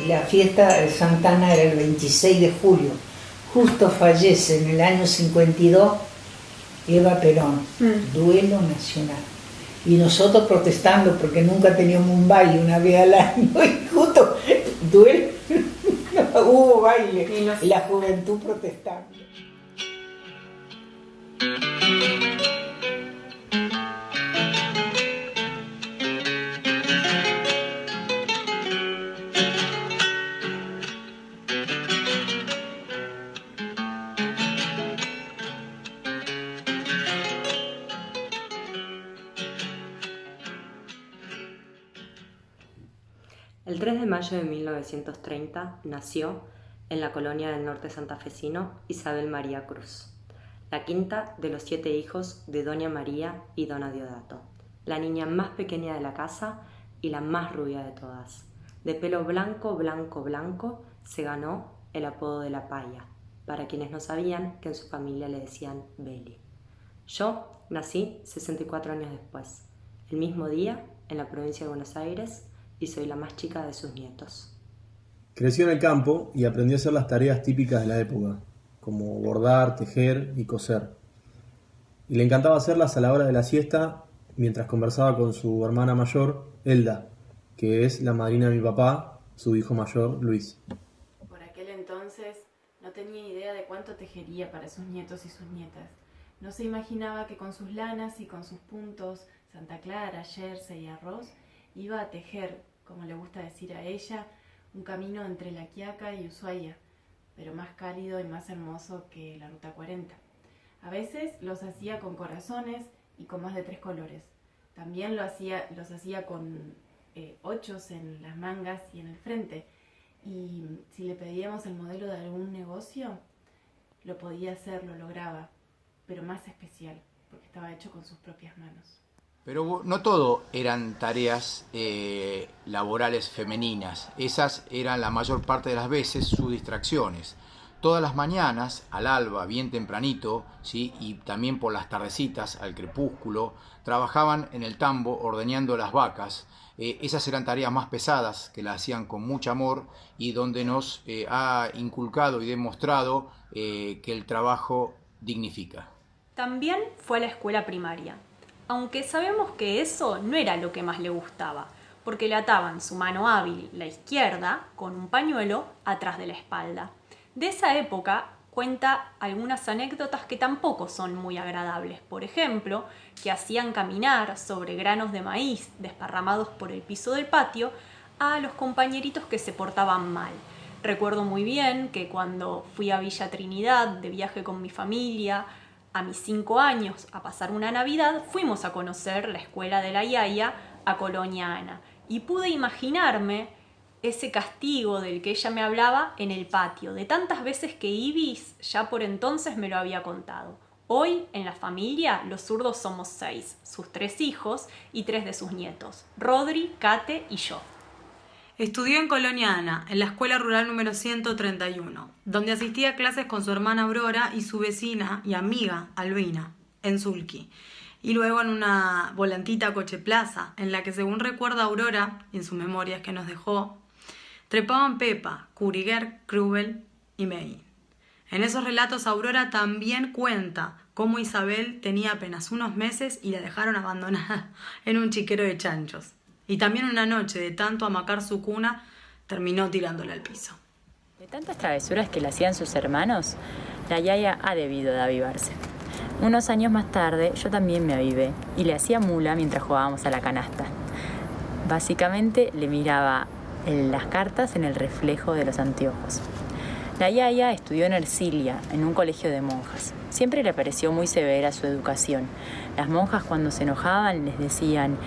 La fiesta de Santana era el 26 de julio. Justo fallece en el año 52 Eva Perón, duelo nacional. Y nosotros protestando porque nunca teníamos un baile una vez al año y justo duelo, hubo baile y la juventud protestando. El 3 de mayo de 1930 nació, en la colonia del norte santafesino, Isabel María Cruz, la quinta de los 7 hijos de Doña María y Don Adiodato, la niña más pequeña de la casa y la más rubia de todas. De pelo blanco, blanco, blanco, se ganó el apodo de la Paya, para quienes no sabían que en su familia le decían Beli. Yo nací 64 años después, el mismo día, en la provincia de Buenos Aires, y soy la más chica de sus nietos. Creció en el campo y aprendió a hacer las tareas típicas de la época, como bordar, tejer y coser. Y le encantaba hacerlas a la hora de la siesta mientras conversaba con su hermana mayor, Elda, que es la madrina de mi papá, su hijo mayor, Luis. Por aquel entonces no tenía idea de cuánto tejería para sus nietos y sus nietas. No se imaginaba que con sus lanas y con sus puntos, Santa Clara, Jersey y arroz, iba a tejer, como le gusta decir a ella, un camino entre La Quiaca y Ushuaia, pero más cálido y más hermoso que la Ruta 40. A veces los hacía con corazones y con más de 3 colores. También los hacía con 8 en las mangas y en el frente. Y si le pedíamos el modelo de algún negocio, lo podía hacer, lo lograba, pero más especial, porque estaba hecho con sus propias manos. Pero no todo eran tareas laborales femeninas, esas eran la mayor parte de las veces sus distracciones. Todas las mañanas, al alba, bien tempranito, ¿sí? Y también por las tardecitas, al crepúsculo, trabajaban en el tambo ordeñando las vacas. Esas eran tareas más pesadas, que las hacían con mucho amor y donde nos ha inculcado y demostrado que el trabajo dignifica. También fue a la escuela primaria, aunque sabemos que eso no era lo que más le gustaba, porque le ataban su mano hábil, la izquierda, con un pañuelo atrás de la espalda. De esa época cuenta algunas anécdotas que tampoco son muy agradables. Por ejemplo, que hacían caminar sobre granos de maíz desparramados por el piso del patio a los compañeritos que se portaban mal. Recuerdo muy bien que cuando fui a Villa Trinidad de viaje con mi familia, a mis 5 años, a pasar una Navidad, fuimos a conocer la escuela de la Yaya a Colonia Ana. Y pude imaginarme ese castigo del que ella me hablaba en el patio, de tantas veces que Ibis ya por entonces me lo había contado. Hoy, en la familia, los zurdos somos 6, sus 3 hijos y 3 de sus nietos, Rodri, Kate y yo. Estudió en Colonia Ana, en la escuela rural número 131, donde asistía a clases con su hermana Aurora y su vecina y amiga Albina, en Zulki. Y luego en una volantita coche plaza, en la que según recuerda Aurora, en sus memorias que nos dejó, trepaban Pepa, Kuriger, Krubel y May. En esos relatos Aurora también cuenta cómo Isabel tenía apenas unos meses y la dejaron abandonada en un chiquero de chanchos. Y también una noche, de tanto amacar su cuna, terminó tirándola al piso. De tantas travesuras que le hacían sus hermanos, la Yaya ha debido de avivarse. Unos años más tarde, yo también me avivé y le hacía mula mientras jugábamos a la canasta. Básicamente, le miraba las cartas en el reflejo de los anteojos. La Yaya estudió en Ercilia, en un colegio de monjas. Siempre le pareció muy severa su educación. Las monjas, cuando se enojaban, les decían: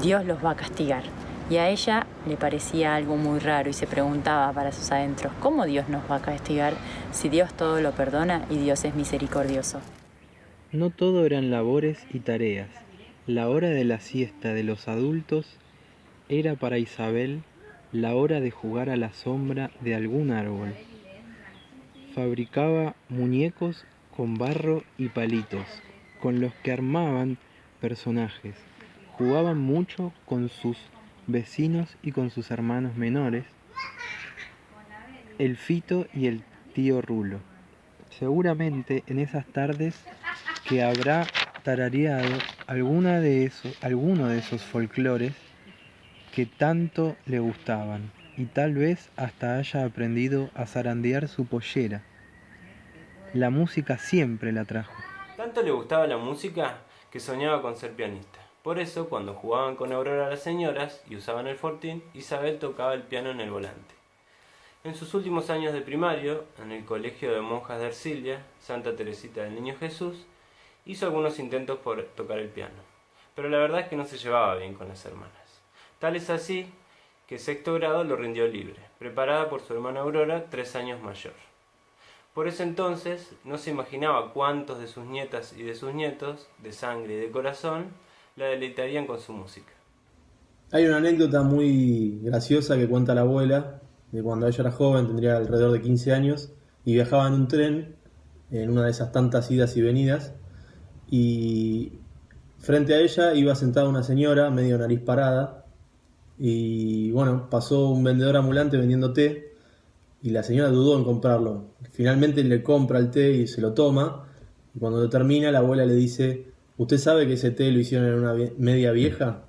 Dios los va a castigar. Y a ella le parecía algo muy raro y se preguntaba para sus adentros: ¿cómo Dios nos va a castigar si Dios todo lo perdona y Dios es misericordioso? No todo eran labores y tareas. La hora de la siesta de los adultos era para Isabel la hora de jugar a la sombra de algún árbol. Fabricaba muñecos con barro y palitos, con los que armaban personajes. Jugaban mucho con sus vecinos y con sus hermanos menores, el Fito y el tío Rulo. Seguramente en esas tardes que habrá tarareado alguno de esos folclores que tanto le gustaban, y tal vez hasta haya aprendido a zarandear su pollera. La música siempre la trajo. Tanto le gustaba la música que soñaba con ser pianista. Por eso, cuando jugaban con Aurora las señoras y usaban el fortín, Isabel tocaba el piano en el volante. En sus últimos años de primario, en el colegio de monjas de Ercilia, Santa Teresita del Niño Jesús, hizo algunos intentos por tocar el piano, pero la verdad es que no se llevaba bien con las hermanas. Tal es así que sexto grado lo rindió libre, preparada por su hermana Aurora, 3 años mayor. Por ese entonces no se imaginaba cuántos de sus nietas y de sus nietos, de sangre y de corazón, la deleitarían con su música. Hay una anécdota muy graciosa que cuenta la abuela de cuando ella era joven, tendría alrededor de 15 años, y viajaba en un tren, en una de esas tantas idas y venidas, y frente a ella iba sentada una señora, medio nariz parada, y bueno, pasó un vendedor ambulante vendiendo té, y la señora dudó en comprarlo. Finalmente le compra el té y se lo toma, y cuando lo termina la abuela le dice: ¿usted sabe que ese té lo hicieron en una media vieja?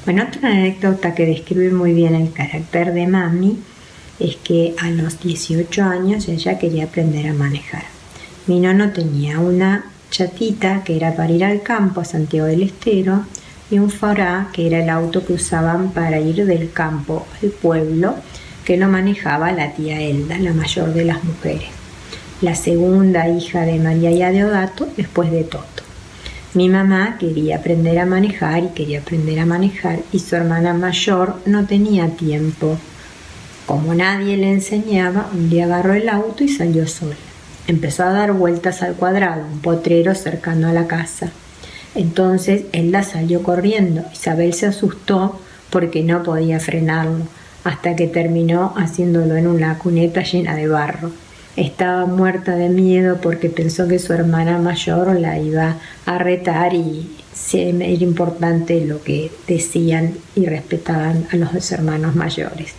Bueno, otra anécdota que describe muy bien el carácter de mami es que a los 18 años ella quería aprender a manejar. Mi nono tenía una chatita que era para ir al campo a Santiago del Estero y un Fará que era el auto que usaban para ir del campo al pueblo, que lo manejaba la tía Elda, la mayor de las mujeres, la segunda hija de María y Deodato después de Toto. Mi mamá quería aprender a manejar y su hermana mayor no tenía tiempo. Como nadie le enseñaba, un día agarró el auto y salió sola. Empezó a dar vueltas al cuadrado, un potrero cercano a la casa. Entonces Elda salió corriendo. Isabel se asustó porque no podía frenarlo, hasta que terminó haciéndolo en una cuneta llena de barro. Estaba muerta de miedo porque pensó que su hermana mayor la iba a retar y era importante lo que decían y respetaban a los 2 hermanos mayores.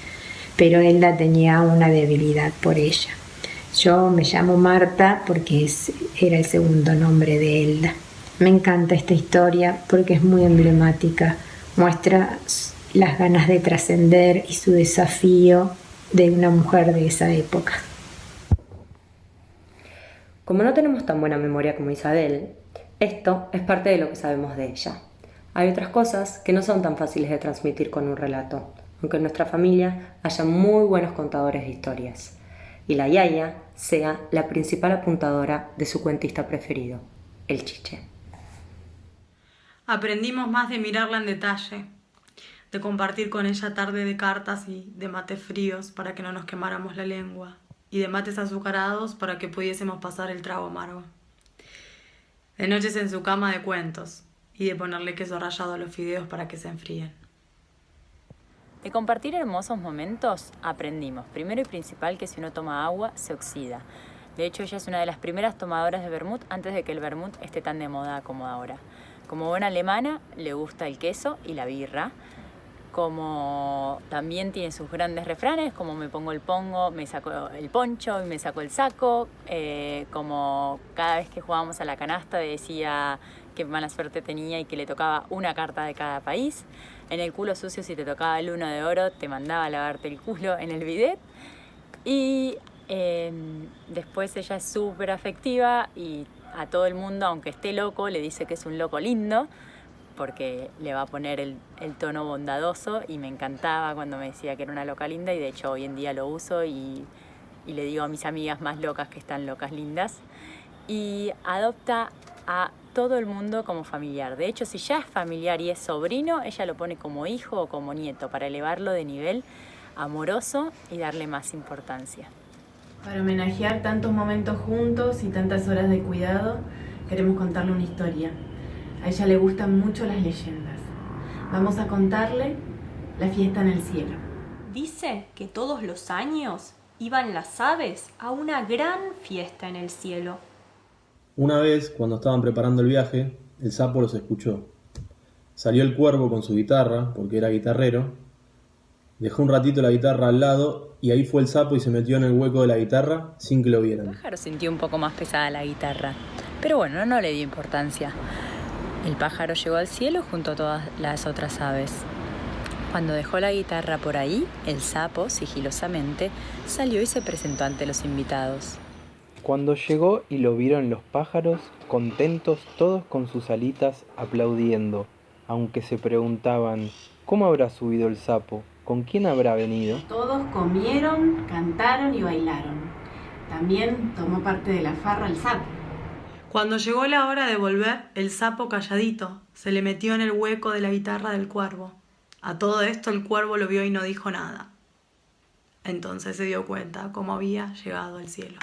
Pero Elda tenía una debilidad por ella. Yo me llamo Marta porque era el segundo nombre de Elda. Me encanta esta historia porque es muy emblemática. Muestra las ganas de trascender y su desafío de una mujer de esa época. Como no tenemos tan buena memoria como Isabel, esto es parte de lo que sabemos de ella. Hay otras cosas que no son tan fáciles de transmitir con un relato, aunque en nuestra familia haya muy buenos contadores de historias, y la Yaya sea la principal apuntadora de su cuentista preferido, el Chiche. Aprendimos más de mirarla en detalle, de compartir con ella tarde de cartas y de mates fríos para que no nos quemáramos la lengua, y de mates azucarados para que pudiésemos pasar el trago amargo. De noches en su cama de cuentos y de ponerle queso rallado a los fideos para que se enfríen. De compartir hermosos momentos aprendimos, primero y principal, que si uno toma agua se oxida. De hecho, ella es una de las primeras tomadoras de vermut antes de que el vermut esté tan de moda como ahora. Como buena alemana, le gusta el queso y la birra. Como también tiene sus grandes refranes, como me pongo el pongo, me saco el poncho y me saco el saco, como cada vez que jugábamos a la canasta decía qué mala suerte tenía y que le tocaba una carta de cada país. En el culo sucio, si te tocaba el 1 de oro, te mandaba a lavarte el culo en el bidet. Y después ella es súper afectiva y a todo el mundo, aunque esté loco, le dice que es un loco lindo, porque le va a poner el tono bondadoso, y me encantaba cuando me decía que era una loca linda, y de hecho hoy en día lo uso y le digo a mis amigas más locas que están locas lindas. Y adopta a todo el mundo como familiar. De hecho, si ya es familiar y es sobrino, ella lo pone como hijo o como nieto para elevarlo de nivel amoroso y darle más importancia. Para homenajear tantos momentos juntos y tantas horas de cuidado, queremos contarle una historia. A ella le gustan mucho las leyendas. Vamos a contarle la fiesta en el cielo. Dice que todos los años iban las aves a una gran fiesta en el cielo. Una vez, cuando estaban preparando el viaje, el sapo los escuchó. Salió el cuervo con su guitarra, porque era guitarrero, Dejó un ratito la guitarra al lado y ahí fue el sapo y se metió en el hueco de la guitarra sin que lo vieran. El pájaro sintió un poco más pesada la guitarra, pero bueno, no le dio importancia. El pájaro llegó al cielo junto a todas las otras aves. Cuando dejó la guitarra por ahí, el sapo, sigilosamente, salió y se presentó ante los invitados. Cuando llegó y lo vieron los pájaros, contentos todos con sus alitas aplaudiendo, aunque se preguntaban, ¿cómo habrá subido el sapo? ¿Con quién habrá venido? Todos comieron, cantaron y bailaron. También tomó parte de la farra el sapo. Cuando llegó la hora de volver, el sapo calladito se le metió en el hueco de la guitarra del cuervo. A todo esto el cuervo lo vio y no dijo nada. Entonces se dio cuenta cómo había llegado al cielo.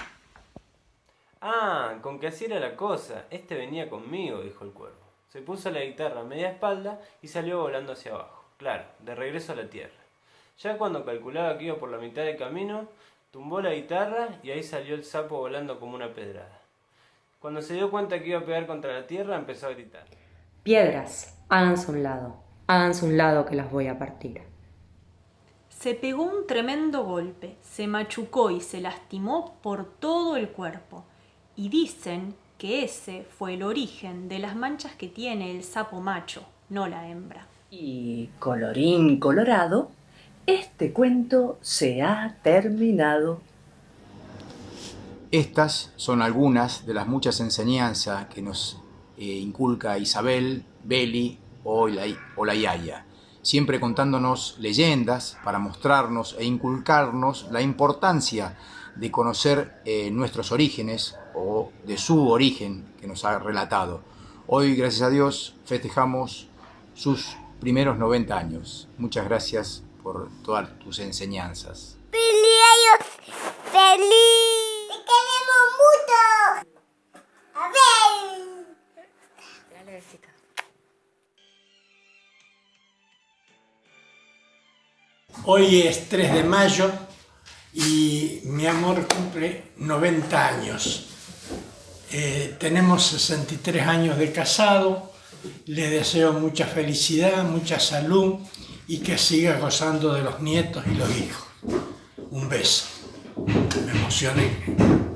Ah, con que así era la cosa. Este venía conmigo, dijo el cuervo. Se puso la guitarra a media espalda y salió volando hacia abajo. Claro, de regreso a la tierra. Ya cuando calculaba que iba por la mitad del camino, tumbó la guitarra y ahí salió el sapo volando como una pedrada. Cuando se dio cuenta que iba a pegar contra la tierra, empezó a gritar. Piedras, háganse un lado que las voy a partir. Se pegó un tremendo golpe, se machucó y se lastimó por todo el cuerpo. Y dicen que ese fue el origen de las manchas que tiene el sapo macho, no la hembra. Y colorín colorado, este cuento se ha terminado. Estas son algunas de las muchas enseñanzas que nos inculca Isabel, Beli o la Yaya, siempre contándonos leyendas para mostrarnos e inculcarnos la importancia de conocer nuestros orígenes o de su origen que nos ha relatado. Hoy, gracias a Dios, festejamos sus primeros 90 años. Muchas gracias por todas tus enseñanzas. ¡Feliz! ¡Feliz! ¡Te queremos mucho! ¡A ver! Dale besito. Hoy es 3 de mayo y mi amor cumple 90 años. Tenemos 63 años de casado. Le deseo mucha felicidad, mucha salud y que siga gozando de los nietos y los hijos. Un beso. Me emocioné.